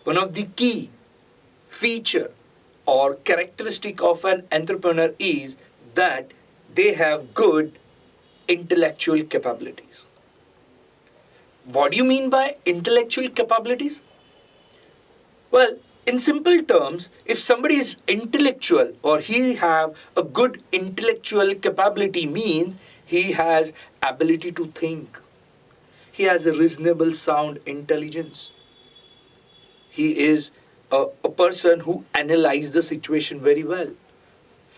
One of the key feature or characteristic of an entrepreneur is that they have good intellectual capabilities. What do you mean by intellectual capabilities? Well, in simple terms, if somebody is intellectual or he have a good intellectual capability means he has ability to think. He has a reasonable sound intelligence. He is a person who analyzes the situation very well.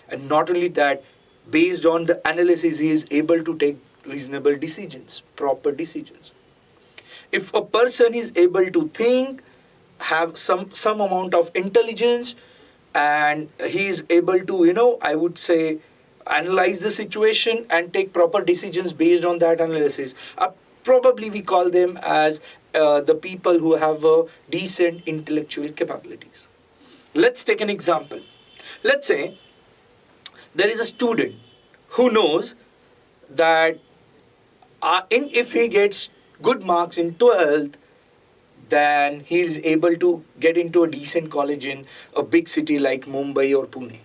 And not only that, based on the analysis, he is able to take reasonable decisions, proper decisions. If a person is able to think, have some amount of intelligence, and he is able to, I would say, analyze the situation and take proper decisions based on that analysis, probably we call them as the people who have decent intellectual capabilities. Let's take an example. Let's say there is a student who knows that if he gets good marks in 12th, then he is able to get into a decent college in a big city like Mumbai or Pune.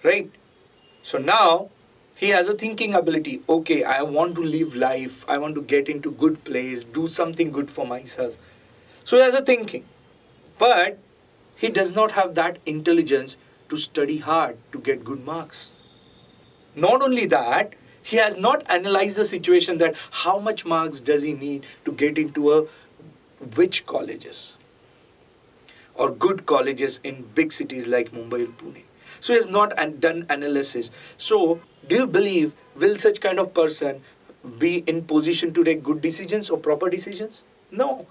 Right? So now he has a thinking ability. Okay, I want to live life. I want to get into good place, do something good for myself. So he has a thinking. But he does not have that intelligence to study hard to get good marks. Not only that, he has not analyzed the situation that how much marks does he need to get into which colleges or good colleges in big cities like Mumbai or Pune. So he has not done analysis. So do you believe will such kind of person be in position to take good decisions or proper decisions? No.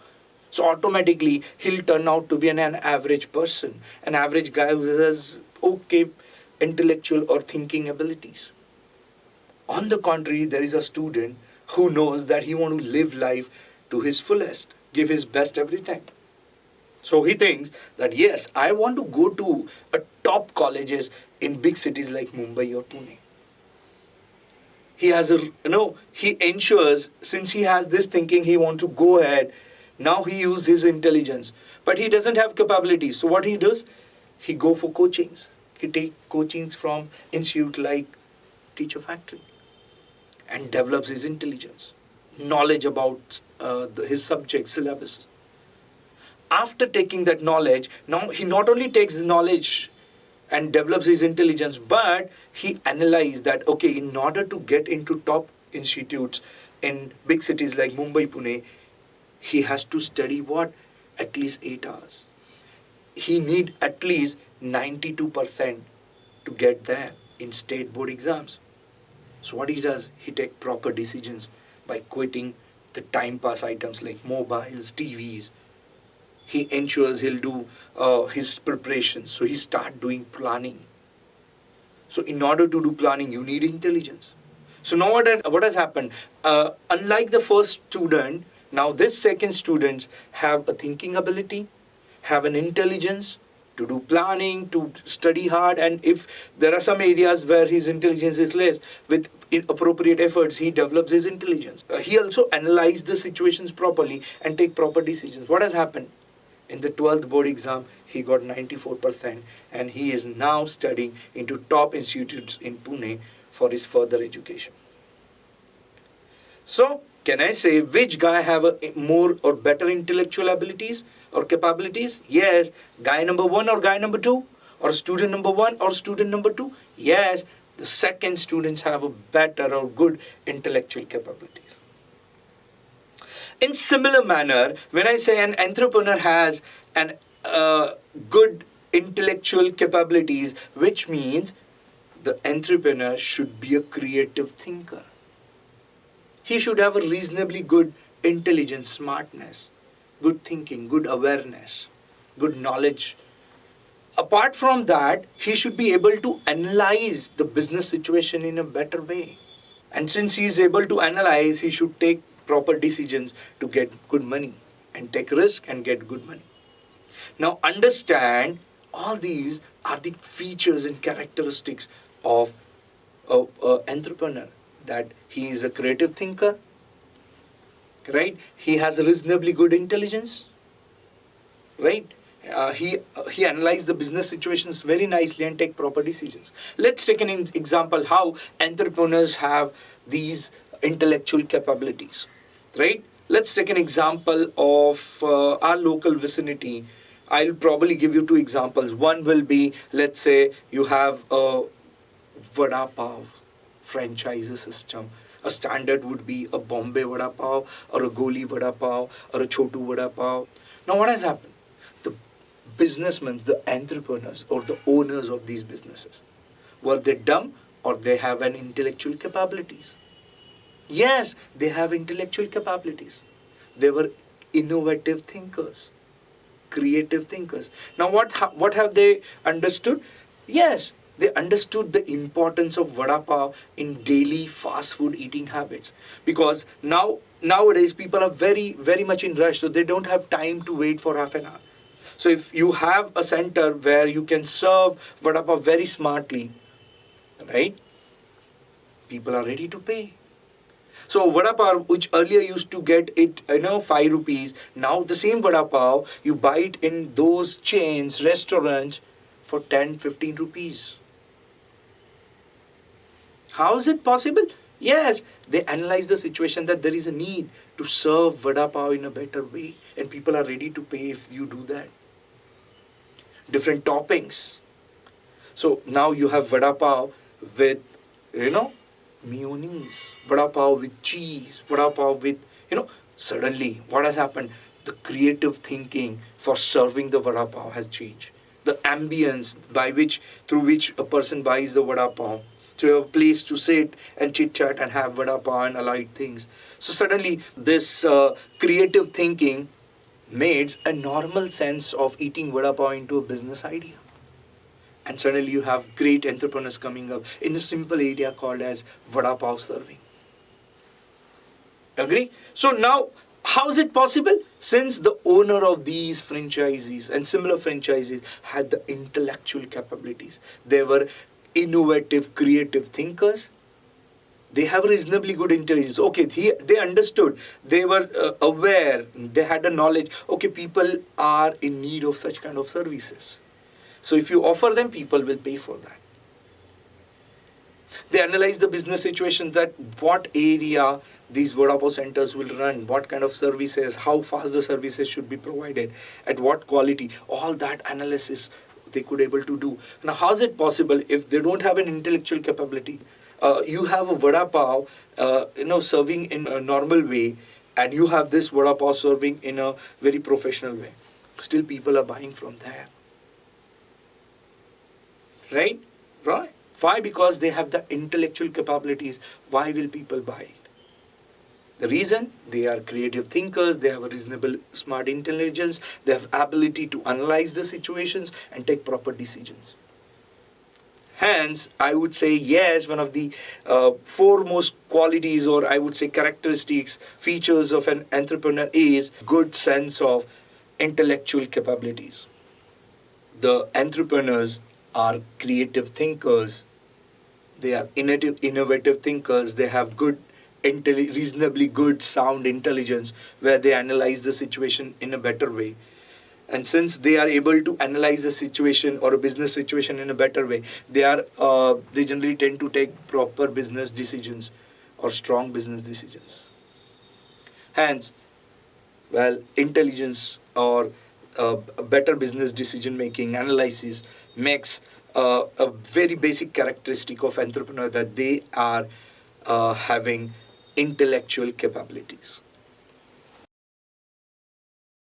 So automatically he'll turn out to be an average person, an average guy who has okay intellectual or thinking abilities. On the contrary, there is a student who knows that he wants to live life to his fullest, give his best every time. So he thinks that yes, I want to go to a top colleges in big cities like Mumbai or Pune. He has he ensures, since he has this thinking, he wants to go ahead. Now he uses his intelligence, but he doesn't have capabilities. So what he does, he go for coachings. He take coachings from institute like Teacher Factory and develops his intelligence, knowledge about his subject syllabus. After taking that knowledge, now he not only takes the knowledge and develops his intelligence, but he analyzes that, okay, in order to get into top institutes in big cities like Mumbai, Pune, he has to study what? At least 8 hours. He need at least 92% to get there in state board exams. So what he does, he takes proper decisions by quitting the time pass items like mobiles, TVs. He ensures he'll do his preparations. So he start doing planning. So in order to do planning, you need intelligence. So now what has happened? Unlike the first student, now this second students have a thinking ability, have an intelligence to do planning, to study hard, and if there are some areas where his intelligence is less, with appropriate efforts, he develops his intelligence. He also analyzes the situations properly and take proper decisions. What has happened? In the 12th board exam, he got 94% and he is now studying into top institutes in Pune for his further education. So, can I say which guy have a more or better intellectual abilities or capabilities? Yes. Guy number 1 or guy number 2? Or student number 1 or student number 2? Yes. The second students have a better or good intellectual capabilities. In similar manner, when I say an entrepreneur has an good intellectual capabilities, which means the entrepreneur should be a creative thinker. He should have a reasonably good intelligence, smartness, good thinking, good awareness, good knowledge. Apart from that, he should be able to analyze the business situation in a better way. And since he is able to analyze, he should take proper decisions to get good money and take risk and get good money. Now understand, all these are the features and characteristics of an entrepreneur. That he is a creative thinker, right? He has a reasonably good intelligence, right? He analyzed the business situations very nicely and take proper decisions. Let's take an example how entrepreneurs have these intellectual capabilities, right? Let's take an example of our local vicinity. I'll probably give you two examples. One will be, let's say you have a vada pav franchise system. A standard would be a Bombay vada pav or a Goli vada pav or a Chotu vada pav. Now what has happened? The businessmen, the entrepreneurs or the owners of these businesses, were they dumb or they have an intellectual capabilities? Yes, they have intellectual capabilities. They were innovative thinkers, creative thinkers. Now what have they understood? Yes, they understood the importance of vada pav in daily fast food eating habits, because nowadays people are very much in rush, so they don't have time to wait for half an hour. So if you have a center where you can serve vada pav very smartly, right? People are ready to pay. So vada pav, which earlier used to get it, 5 rupees, now the same vada pav, you buy it in those chains, restaurants for 10, 15 rupees. How is it possible? Yes, they analyze the situation that there is a need to serve vada pav in a better way, and people are ready to pay if you do that. Different toppings. So now you have vada pav with, mayonnaise, vada pav with cheese, vada pav with, suddenly what has happened? The creative thinking for serving the vada pav has changed. The ambience through which a person buys the vada pav, to have a place to sit and chit chat and have vada pav and allied things. So suddenly this creative thinking made a normal sense of eating vada pav into a business idea. And suddenly you have great entrepreneurs coming up in a simple area called as vada pav serving. Agree? So now, how is it possible? Since the owner of these franchises and similar franchises had the intellectual capabilities, they were innovative, creative thinkers. They have reasonably good intelligence. Okay, they understood. They were aware. They had the knowledge. Okay, people are in need of such kind of services. So if you offer them, people will pay for that. They analyze the business situation, that what area these vada pav centers will run, what kind of services, how fast the services should be provided, at what quality. All that analysis they could able to do. Now, how is it possible if they don't have an intellectual capability? You have a vada pav, serving in a normal way, and you have this vada pav serving in a very professional way. Still, people are buying from there. Right? Right? Why? Because they have the intellectual capabilities. Why will people buy it? The reason, they are creative thinkers, they have a reasonable smart intelligence, they have ability to analyze the situations and take proper decisions. Hence, I would say yes, one of the foremost qualities, or I would say characteristics, features of an entrepreneur is good sense of intellectual capabilities. The entrepreneurs are creative thinkers, they are innovative thinkers, they have reasonably good sound intelligence where they analyze the situation in a better way. And since they are able to analyze the situation or a business situation in a better way, they generally tend to take proper business decisions or strong business decisions. Hence, intelligence or better business decision making analysis makes a very basic characteristic of entrepreneur, that they are having intellectual capabilities.